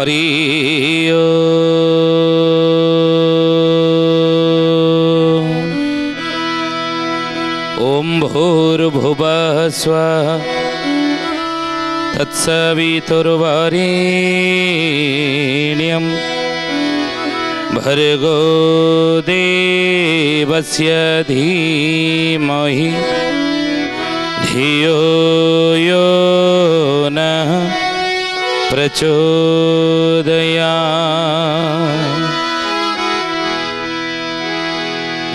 हरि ओम भूर्भुवः स्वः तत्सवितुर्वरेण्यं भर्गो देवस्य धीमहि धियो यो नः प्रचोदयात्।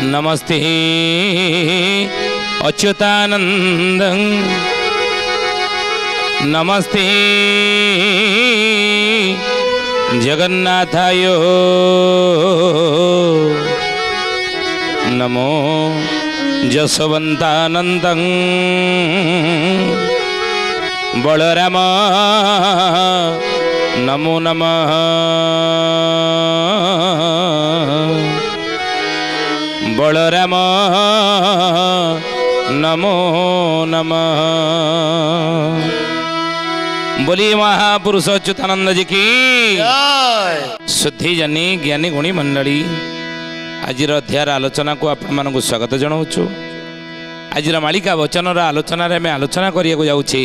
नमस्ते अच्युतानंदं नमस्ते जगन्नाथाय नमो जसवन्तानन्दं बलराम नमो नमः बलराम नमो नमः। बोली महापुरुष अच्युतानंद जी की शुद्धि जनी ज्ञानी गुणी मंडली आज अध्याय आलोचना को आपण मानक स्वागत जनाऊँ। आज मालिका वचन आलोचन में आलोचना करने को जाऊँचे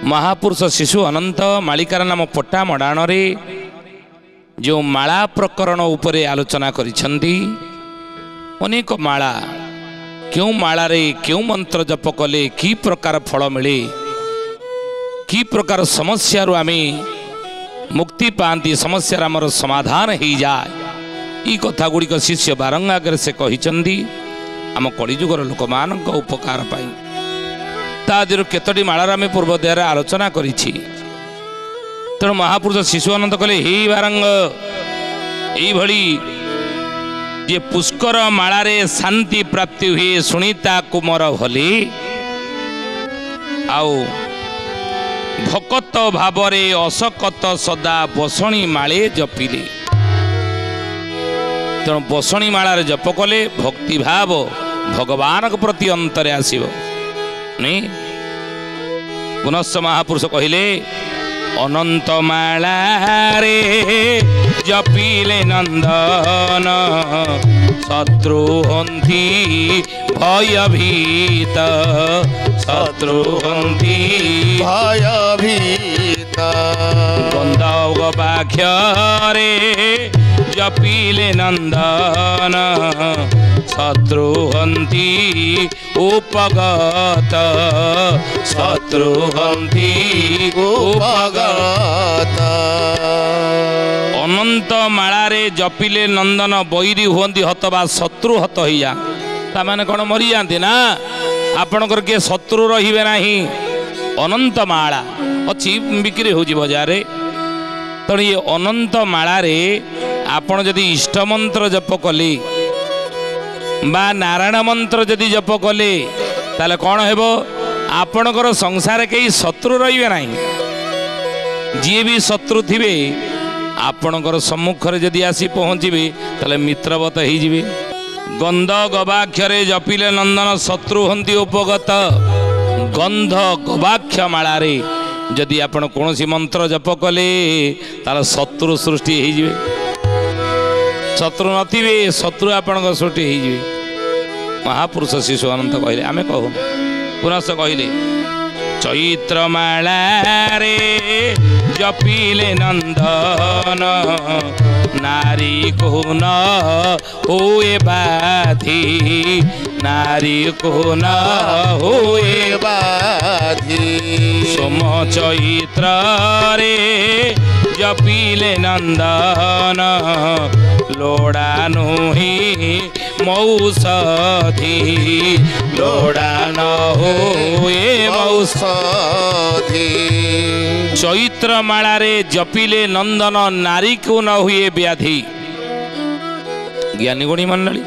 महापुरुष शिशु अनंत मालिकार नाम पट्टा मडाण जो माला प्रकरण उपरे आलोचना करिसेंती। अनेक माला क्यों मालारे क्यों मंत्र जप कले कि प्रकार फल मिले कि प्रकार समस्या आमे मुक्ति पाती समस्या आमर समाधान हो जाए ये कथा गुड़िक शिष्य बारंगार से कही आम कलिजुगर लोक मान उपकार पाई तादिर केतोटी मालार आम पूर्व अध्याय आलोचना करी तेणु महापुरुष शिशु अनंत कले हे बारंग यही जे पुष्कर मालारे शांति प्राप्ति हुए सुनीता कुमर भली आउ भकत भावरे असकत सदा बसणी माले जपिले। तेणु बसणी मालारे जप कले भक्ति भाव भगवान प्रति अंतरे आसीबो नहीं। पुनश्च महापुरुष कहिले अनंत मालारे जपिले नंदन शत्रु हंती भयभीत शत्रु हंती भयभीत गंधव गवाक्षरे जपिले नंदन शत्रु हंती उपगत शत्रु हंती उपगत। अनंत मालारे जपिले नंदन बैरी हुंती हत बा शत्रु हत हो जा ताने कौन मरी जाती ना आपणकर किए शत्रु रे ना। अनंत माला अच्छी बिक्री हो बजार तेणु ये अनंत मालारे आपण जदि इष्ट मंत्र जप कले बा नारायण मंत्र जदि जप कले ताले कौन हेबो आपणकर संसार कई शत्रु रे ना। जी भी शत्रु थिबे आपणकर सम्मुखरे जदि आसी पहुँचे ताले मित्रवत हो जिवे। गंध गवाक्षरे जपिले नंदन शत्रु हंती उपगत गंध गवाक्ष मालारे जदि आपण कौन मंत्र जप कले ताले शत्रु सृष्टि हो जिवे। शत्रु नथिबे शत्रु आपणक सृष्टि हो जिवे। महापुरुष शिशु अनंत कहले आमे कहू पुनश्च कहले चैत्र मालारे जपिले नंदन नारी को न होए बाधी नारी को न होए बाधी सोम चैत्र रे जपिले नंदन लोड़ा नुही मौषधि लोड़ा न होए मौषधि। चैत्र मालारे जपिले नंदन नारी को न हुए व्याधि। ज्ञानी गुणी मंडली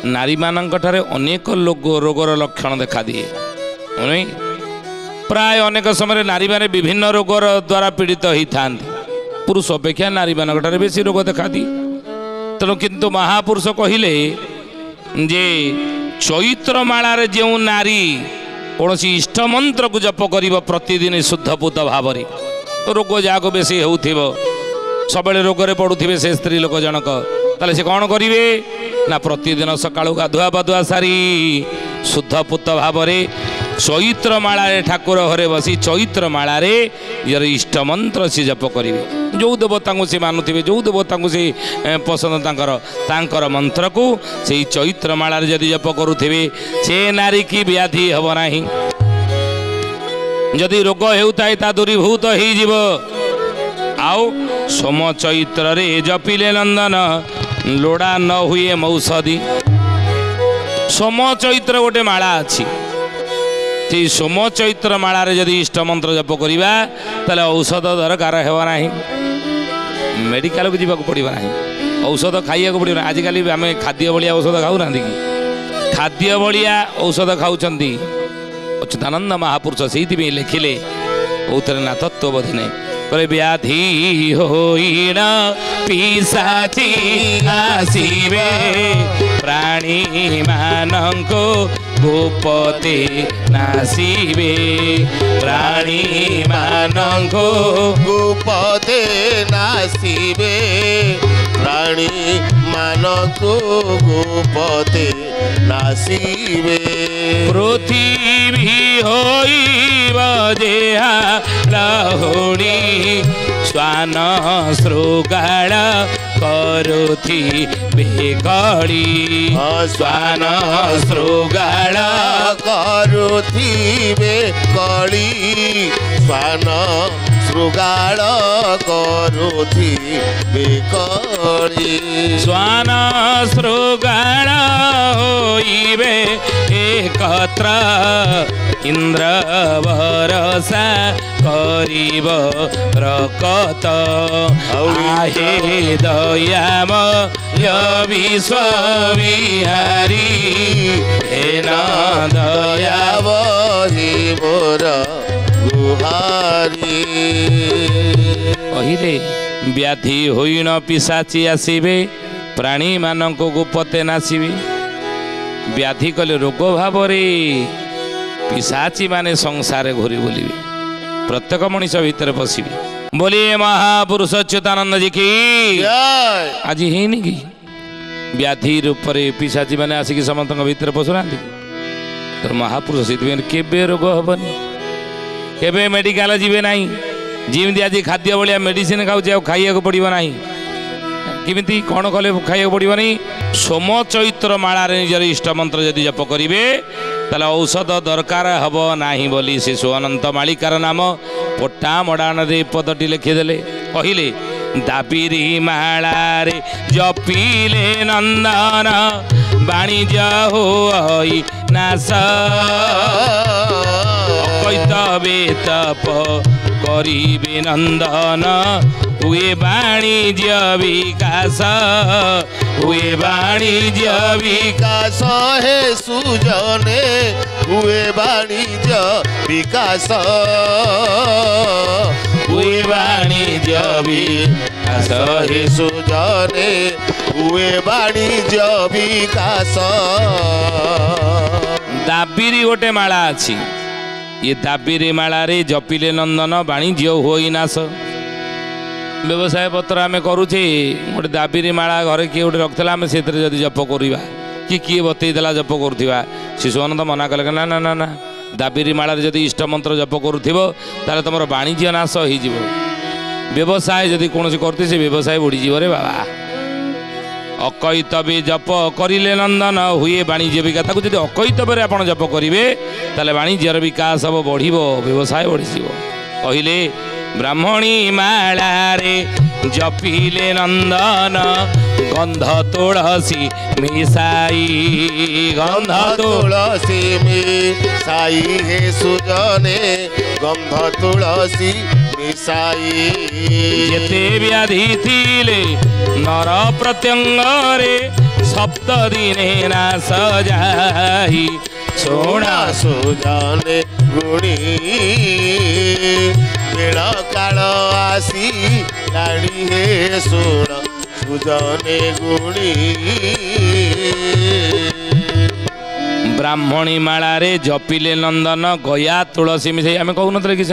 नारी मानक ठारे अनेक रोगर लक्षण देखा दिए नहीं। प्राय अनेक समय नारी माने विभिन्न रोगर द्वारा पीड़ित होता पुरुष अपेक्षा नारी मानक ठारे बेसी रोग देखा दिए। तेणु किंतु महापुरुष कहले जे चैत्र मालारे जो नारी कौन इष्ट मंत्र को जप कर प्रतिदिन शुद्धपूत भाव रोग जहाँ बेसी हो सबले रोगरे पड़ुथिबे से स्त्री लोक जनक ताले से कौन करिवे ना प्रतिदिन सकाळु गाधुआ पाधुआ सारी शुद्ध पुत भाव चैत्र माला ठाकुर घरे बसी चैत्र माला यार इष्ट मंत्र से जप करेंगे जो देवता को से मानुवे जो देवता को से पसंद तांकर मंत्र को से चैत्र माला जदि जप करुवे से नारी की व्याधि हम ना जदि रोग होता दूरीभूत हो आउ सोम चैत्र रे जपिले नंदन लोड़ा न हुए मौषधि सोम चैत्र गोटे माला अच्छी से सोम चैत्र माला रे जदि इष्ट मंत्र जप करिबा ताले औषध दरकार हेबा नाही मेडिकल को जीवा को पड़िबा नाही औषध खाइया को पड़िबा आजिकल आम खाद्य बलिया औषध खाऊ ना खाद्य बलिया औषध खाऊचंदी अच्युतानंद महापुरुष से लिखिले उतरे ना तत्वबोधि नहीं करे व्याधि होइण पिशाची आसीबे प्राणी मानंको गोपते नासीबे प्राणी मानंको गोपते नासीबे प्राणी मानको गोपते नासीबे पृथ्वी होइब जेहा लहुणी स्वान श्रृगाल करुथि बेकड़ी स्वान श्रृगाल करुथि बेकड़ी स्वान श्रृगाल करुथि बेकड़ी स्वान श्रृगाल होइबे एकत्र इंद्र भरोसा करिब रकत आहे दयामय विश्व विहारी हे न दयावहि मोर गुहारी कहिले व्याधि होइण पिशाची आसीबे प्राणी मानक गोपते नासीबे व्याधि कले रोग भाव पिशाची माने संसार घूरी बुलिबे प्रत्येक मनीष भितर पशिबे बोलिए महापुरुष अच्युतानंद जी की आज हेनी कि व्याधि रूप से पिशाची माने आसिक समस्त भितर पशुना तो महापुरुष से केबे रोग हेनी केबे मेडिकल जीवे ना जमी आज खाद्य भाया मेडिसिन खाऊ खाइया पड़ो ना किमिति कौन कले खाइया पड़ो नहीं सोम चैत्र माला निजर इष्ट मंत्र यदि जप करेंगे ताले औषध दरकार हम नाही बोली शिशु अनंत मालिकार नाम पोटा मडाण पदटी लिखिदेले कहले दाबिरी माला रे जपिले नंदन वाणिज्य होई नाश कैतबे तप करिबे नंदन हुए वाणिज्य विकास हुए वाणिज्य विकास हे सुजने हुए वाणिज्य विकास हुए वाणिज्य विकास हे सुजने हुए वाणिज्य विकास दाबिरी गोटे माला अच्छी ये दाबिरी माला रे जपिले नंदन वाणिज्य होई नाश व्यवसाय पत्र आम करुचे गोटे दाबिरी माला घरे किए गोटे रखला आम से जप करवा कि किए बतईदेला जप करुवा शिशु अनंत मना कले ना ना ना ना दाबिरी माला जदि इष्ट मंत्र जप करुव ताले तुम वाणिज्य नाश हो व्यवसाय जदि कौन करते से व्यवसाय बुड़ीज रे बाबा अकैतवे जप करिले नंदन हुए वाणिज्य विकास जब अकैतवे आप जप करेंगे ताले वाणिज्यर विकास हम बढ़ व्यवसाय बढ़ी कहले ब्राह्मणी माला रे जपिले नंदन गंध तुलसी मिसाई गंध तुलसी मिसाई हे सुजने गंध तुलसी मिसाई जेते व्याधि थिले नर प्रत्यंगरे सप्त दिने नाश जाई सोना सुजने गुणी बेल काल आसी लाड़ी हे सोना सुजने गुणी ब्राह्मणी माला रे जपिले नंदन गया तुलसी मिसाई आम कहून कि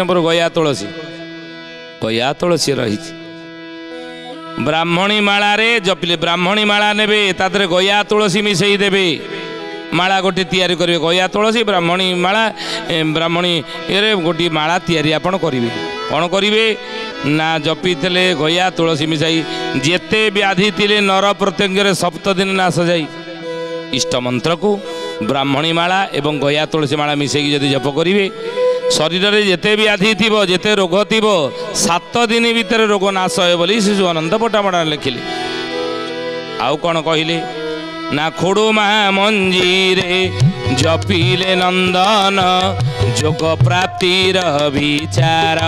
गया तुलसी रही ब्राह्मणी मालारे जपिले ब्राह्मणी माला नेबे तादरे गया तुलसी मिसेई देबे माला गोटे तैयारी करेंगे गया तुलसी ब्राह्मणी माला ब्राह्मणी ये गोटे माला तैयारी आपण करेंगे कौन करेंगे ना जपी थे गया तुलसी मिसाई जेते व्याधि थिले नर प्रत्यंग सप्त दिन नाश जाई इष्ट मंत्र को ब्राह्मणी माला एवं गया तुलसी माला मिसेकी जदि जप करेंगे शरीर में जिते व्याधि थी जिते रोग थी 7 दिन भितर रोग नाश है बोली शिशु अनंत पट्टामड़ा लिखिले आउ कौन कहले ना खुड़ुमा मंजीरे जपिले नंदन जोग प्राप्तिर विचार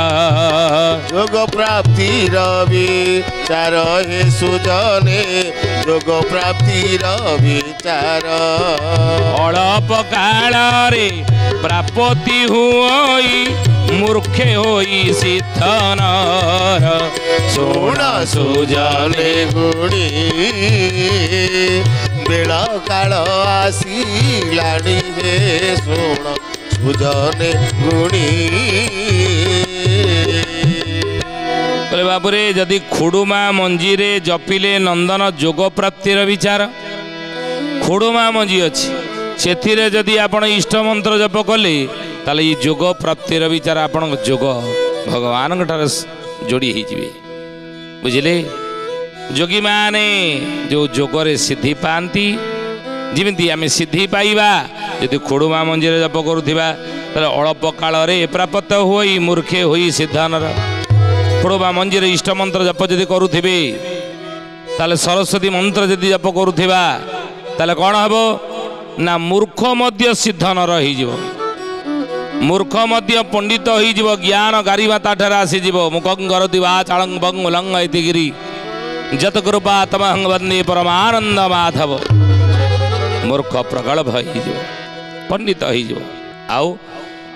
जोग प्राप्तिर विचार हे सुजने जोग प्राप्तिर विचार अल्प काल रे प्राप्ति हुई मूर्खे होई सिद्धनर सोण सुजने गुणी बेल काल आसिलाणी हे सोण सुजने गुणी बोले बाबूरे जदि खुड़ुमा मंजीरे जपिले नंदन जोग प्राप्तिर विचार खुड़ुमा मंजी अच्छी से जदि आपण इष्ट मंत्र जप कले ताले ये जोग प्राप्तिर विचार आपण जोग भगवान जोड़ी हो बुझिले जोगी माने जो जोगरे सिद्धि पाती जमी आम सिद्धि पाइबा यदि खुड़ुमा मंजीरे जप करुवा अल्प काल प्राप्त हुई मूर्खे हुई सिद्धानर खुड़ुमा मंजीरे इष्ट मंत्र जप जदि करुवे ताले सरस्वती मंत्र जदि जप करुवा ताले कौन हम ना मूर्ख मध्य सिद्धनर हो मूर्ख मध्य पंडित हो ज्ञान गारिबा ताठार आसीज मुखंगर दिवा चालंग बंग उलंग इतिगिरी जत कृपा तमहंग वंदे परमानंद माधव मूर्ख प्रगल्भ हो पंडित हो आउ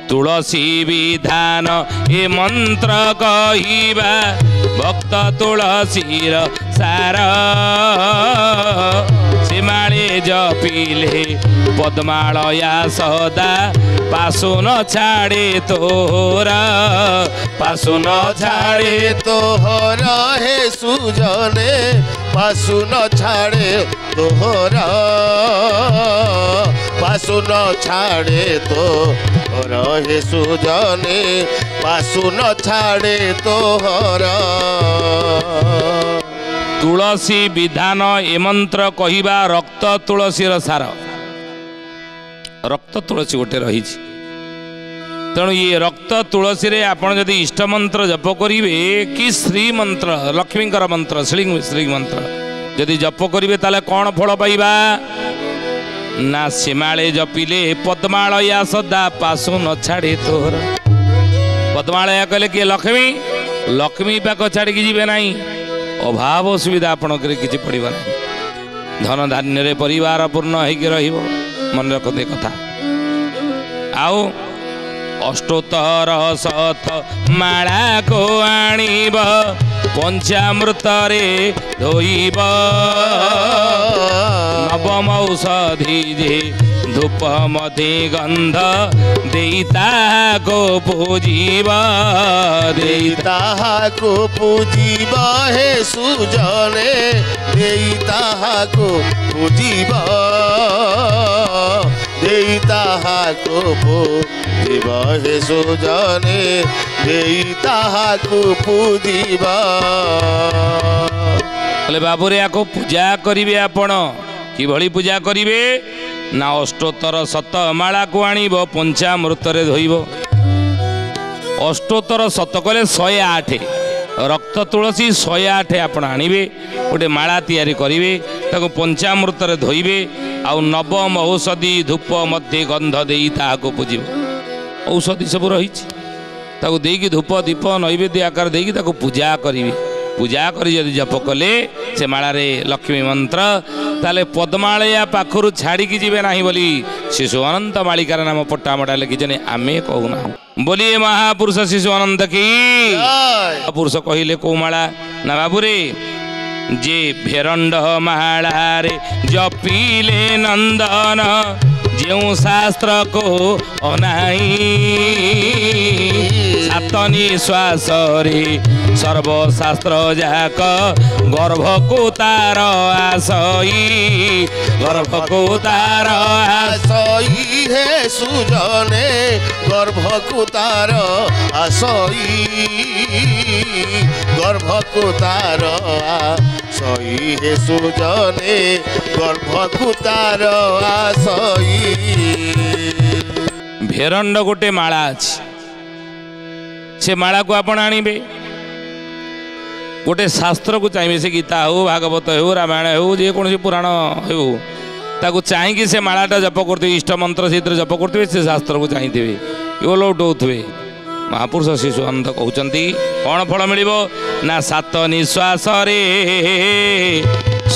तुलसी विधान ए मंत्र कहिबा भक्त तुलसीर सार सीमाळे जपिले पद्मालया सदा पासुन छाड़े तोहरा पासुन छाड़े तोहरा हे सुजने पासुन छाड़े तोहरा पासुन छाड़े तोहरा हे सुजने पासुन छाड़े तोहरा तुलसी विधान ए मंत्र कहिबा रक्त तुलसीर सार रक्त तुलसी गोटे रही तेणु ये रक्त तुलसी रे आपण जदि इष्ट मंत्र जप करिवे कि श्री मंत्र लक्ष्मीकर मंत्र श्री मंत्र जदि जप करिवे ताले कौन फल पाइबा ना सीमाळे जपिले पद्मालया सदा पासु न छाड़े तोर पद्मालया कहले कि लक्ष्मी लक्ष्मी पाक छाड़ी जीवे नहीं अभाव असुविधा आपण किसी पड़वा ना धन धान्य रे परिवार पूर्ण होकर रहिबो मन रखते कथा आउ अष्टोत्तर शत माला को आणीब पंचामृत रे धोइब नवम औषधि जे धूप मधे गंध देता को पूजीब देता को पूजीब हे सुजने देता को पूजीब देता को पूजीब हे सुजने देता को पूजीब बोले बाबूरे या पूजा करिवे आपण कि भली पूजा करिवे ना अष्टोत्तर शत माला को आणीब पंचामृत रे धोइब अष्टोत्तर शत कले 108 रक्त तुलसी 108 आपण आणीबे गोटे माला तैयारी करिवे ताको पंचामृत रे धोइबे आउ नवम औषधि धूप मध्य गंध देई ताको पूजिब औषधि सब रही ताको देकी धूप दीप नैवेद्य आकार देकी ताको पूजा करिवे पूजा करी जदि जप कले से मालारे लक्ष्मी मंत्र ताले पद्मालया पाखरु छाड़ी की जीवे नाही बोली शिशु अनंत मालिकार नाम पट्टामटा लिखिजने आमे कहूना बोलिए महापुरुष शिशु अनंत की पुरुष कहिले को माला ना बाबूरे जे भेरंड माला रे जपिले नंदन जो शास्त्र को अनाई 7 निश्वास रे सर्वशास्त्र जाक गर्भको तार आसई गर्भको तार आसई हे सुजने गर्भको तार आसई गर्भको तार आसई हे सुजने गर्भको तार आसई। भेरंड गोटे माला अछि से माला को आपण आनिबे गोटे शास्त्र को चाहिए से गीता हो भागवत हो रामायण हो जे कौन पुराण हो ताको चाहिए से मालाटा जप करते इष्ट मंत्र से जप करते से शास्त्र को चाहिए यो लौटौथे महापुरुष शिशुअनंत कहते कौन फल मिल ना सात निश्वास रे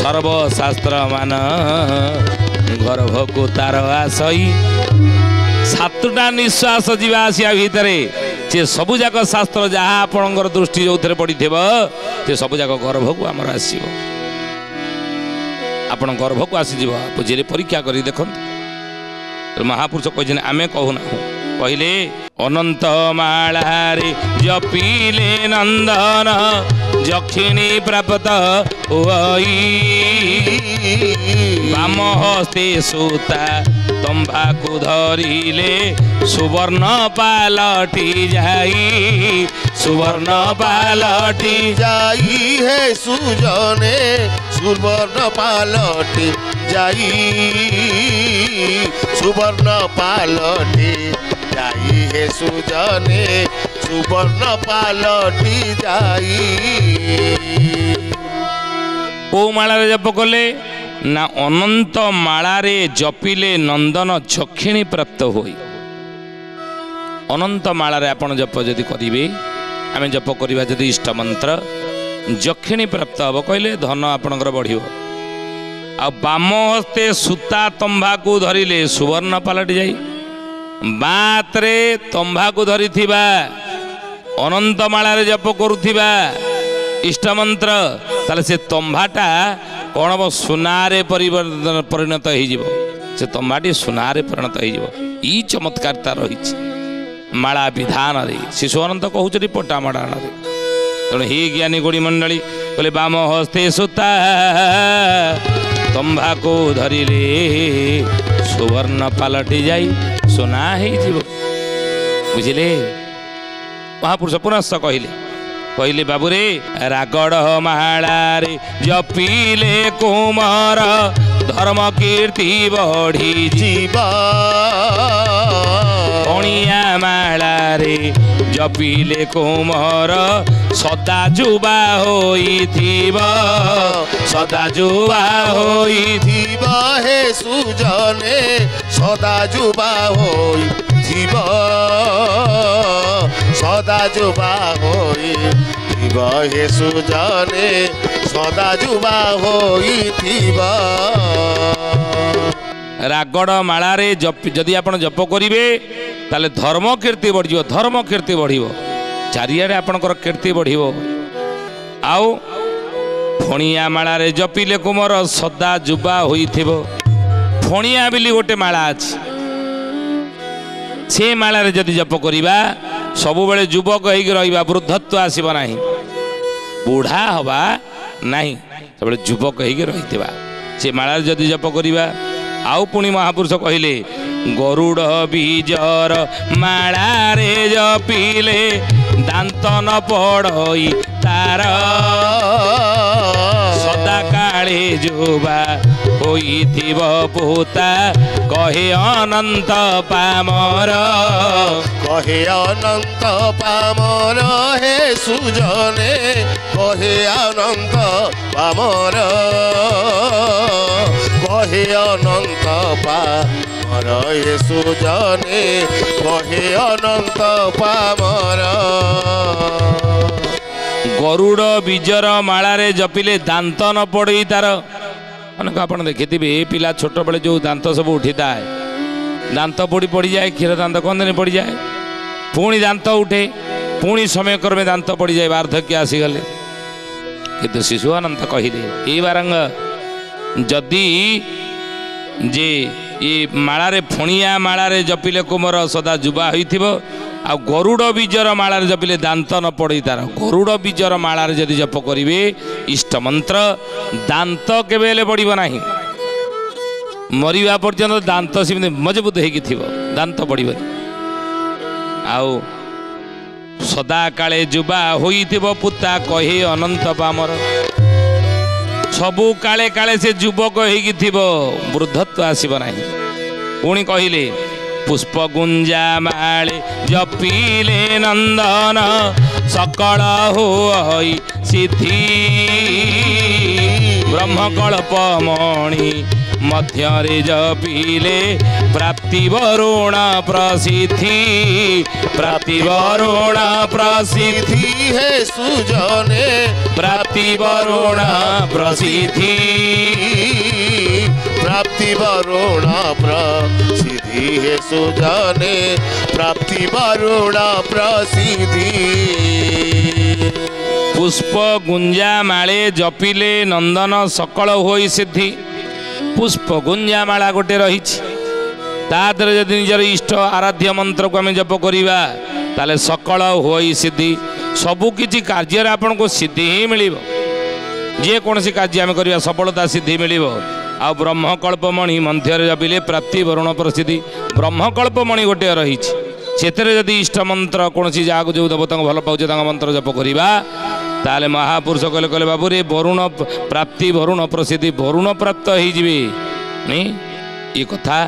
सर्वशास्त्र मान गर्भको तार आसई सातटा निश्वास जीवा आसिया भितर से सबु जाक शास्त्र जहाँ आपणकर दृष्टि जो पड़ी से सबु जाक गर्भ को आमर आसो आपण गर्भ को आसीज बुझे परीक्षा कर देख महापुरुष कहते आमे कहूना कहले अनंत मालारे जपिले नंदन जक्षिणी प्राप्त हुई वाम हस्ते सूता तंबाकू धरिले सुवर्ण पालटी जाई सुवर्ण पालटी जाई हे सुजने सुवर्ण पालटी जाई सुवर्ण पालटी जाई हे सुजने सुवर्ण पालटी जाई। को मालारे जप कले ना अनंत मालारे जपिले नंदन जक्षिणी प्राप्त होई अनंत मालारे आपण जप जदि करिवे आमे जप करिवा जदि इष्ट मंत्र जक्षिणी प्राप्त हब कहले धन आपणकर बढ़ियो आ बाम हस्ते सूता तंबाकू धरिले सुवर्ण पालटी जाई बातरे तंबाकू धरी थिबा अनंत मालारे जप करुथिबा इष्ट मंत्र ताले से तंबाटा कौन हम सुनारे परिणत हो से तंबाटी सुनारे परिणत हो चमत्कारता रही माला विधान रे शिशुअनंत कहते पटा माड़ाण तेणु ही ज्ञानी गोड़ी मंडली कहले बाम हस्ते सूता तंबाकू धरिले सुवर्ण पालटी जाई सुना हो बुझिले महापुरुष पुनश्च कहले कहले बाबूरे रागड़ मालारे जपिले कुमार धर्म कीर्ति बढ़ी जीवा पणिया मालारे जपिले कुमार सदा जुबा होइथिबा सदा जुबा होइथिबा हे सुजने सदा जुबा होइथिबा सदा जुबा होइथिबा हे सुजने सदा जुबा होइथिबा। रागड़ मालारे जदि आपण जप करिवे ताले धर्म कीर्ति बढ़ियो धर्म कीर्ति बढ़ियो चारियाडे आपणकर कीर्ति बढ़ियो आउ फणिया मालारे जपिले कुमार सदा जुबा होइथिबो फणिया बिली गोटे माला अछि से मालारे जदि जप करिबा सबु बेले युवक होइक रहिबा वृद्धत्व आसीबो नाही बुढ़ा हवा नाही सबले युवक होइक रहिथिबा से मालारे जदि जप करिबा आउ पुणी महापुरुष कहले गरुड़ बीजर मालारे जपिले दांत न पड़ई तार सदा काले जुबा होइथिब पुता कहे अनंत पामर कहे अनंत पामर हे सुजने कहे अनंत पामर कहे अनंत पामर हे सुजने कहे अनंत पामर। गरुड़ बीजर मालारे जपिले दांत न पड़ई तार अनेक आप देखिए पिला छोट बेले जो दांत सब उठी थाए दांत पड़ी पड़ जाए क्षीर दांत कंदे पड़ जाए पुणी दांत उठे पुणी समय क्रमे दांत पड़ जाए वार्धक्य आसीगले किंतु शिशुअनंत कहले ये बारंग जदि जे ये मालारे फणिया मालारे जपिले कुमर सदा जुबा होइथिबो आ गरुड़ बीजर मालार जपिले दांत न पड़े तार गरुड़ बीजर मालार जदि जप करिवे इष्ट मंत्र दांत केबेले पड़िबो नाही मरिबा पर्यंत दांत सेमि मजबूत हेकि थिबो दांत पड़िबो आउ सदा काले जुबा होइथिबो पुता कहे अनंत पामर सबु काले काले से युवक हेकि थिबो वृद्धत्व आसीबो नाही पुणी कहिले पुष्प गुंजा माले जपिले नंदन सकल होई सिद्धि ब्रह्मकल्प मणि मध्यरे जपिले प्राप्ति वरुण प्रसिद्धि प्राप्ति वरुण प्रसिद्धि हे सुजने प्राप्ति वरुण प्रसिद्धि प्राप्ति वरुण प्रसिद्धि हे सुजने प्राप्ति वरुण प्रसिद्धि पुष्प गुंजा माले जपिले नंदन सकल होई सिद्धि पुष्प गुंजा माला गोटे रही तादर जदि निजर इष्ट आराध्य मंत्र को आम जप करवा ताले सकल होई सिद्धि सबु किछि कार्य आपन को सिद्धि ही मिलिबो जे कौन सी कार्य आम करवा सफलता सिद्धि मिलिबो आ ब्रह्मकल्पमणि मध्य जपिले प्राप्ति वरुण प्रसिद्धि ब्रह्मकल्पमणि गोटे रही से जदि इष्ट मंत्र कौन सी जहाँ जो देवता भल पाचे मंत्र जप करवा ताले महापुरुष कहले कहले बाबू रे वरुण प्राप्ति वरुण प्रसिद्धि वरुण प्राप्त होइजिबे नहीं ये कथा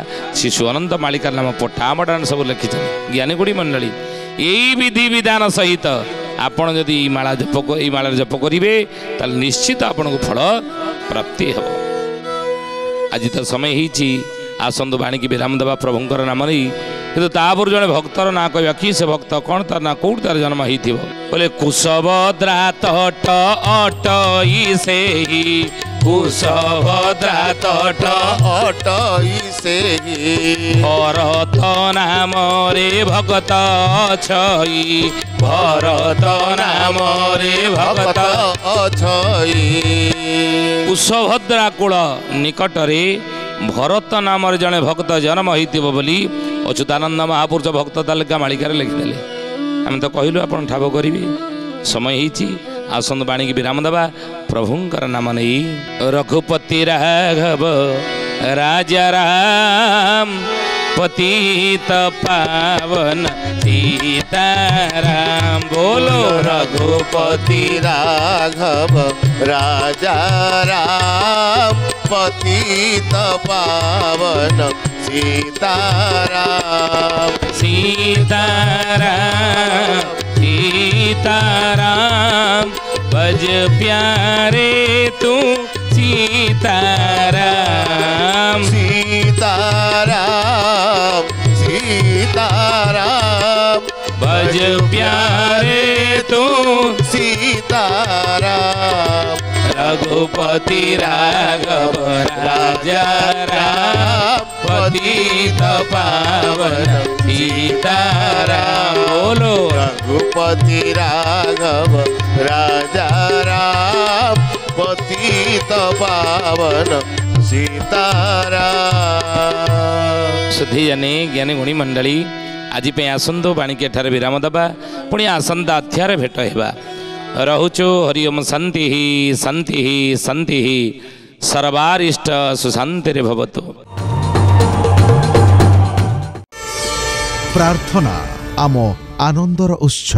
शिशु अनंत मालिकार नाम पठामटान सब लिखिछन ज्ञानी गुड़ी मंडली यही विधि विधान सहित आपण जदि माला जप करिवे ताले निश्चित आपन को फल प्राप्ति हेबो आज तो समय हिची आसंदु बाणी की विराम देवा प्रभुंकर नाम नहीं किंतु तापुर जड़े भक्तर ना कह कि से भक्त कौन तार ना कौट तार जन्म ही बोले कुशभद्रा तट अटई से कुशभद्रा तट अटई से भरत नाम रे भगत छई भरत नाम रे भगत अछई कुशभद्रा कूल निकट रे भरत नाम जड़े भक्त जन्म होइतिबो बोली अच्युतानंद महापुरुष भक्त तालिका मालिकार लिखिदेले आम तो कहलु आपन ठाब करिवे समय हिची आसंद बाणी की विराम देवा प्रभुंकर नाम नहीं रघुपति राघव राजा राम पतित पावन सीताराम बोलो रघुपति राघव राजा राम पतित पावन सीताराम सीताराम सीताराम बज प्यारे तू सीताराम सीताराम सीताराम बज प्यारे तू सीताराम रघुपति राघव राजा राम पतित पावन सीताराम बोलो रघुपति राघव राजा राम पतित पावन सीताराम सुधी जाने ज्ञानी गुणी मंडली आज पे आसंदो बाणी के ठारे विराम दबा पुणी आसंदा अध्याय भेट हेबा रहुचो हरिओम शांति शांति शांति सर्वारिष्ट सुशांति भवतु। प्रार्थना आम आनंदर उत्स।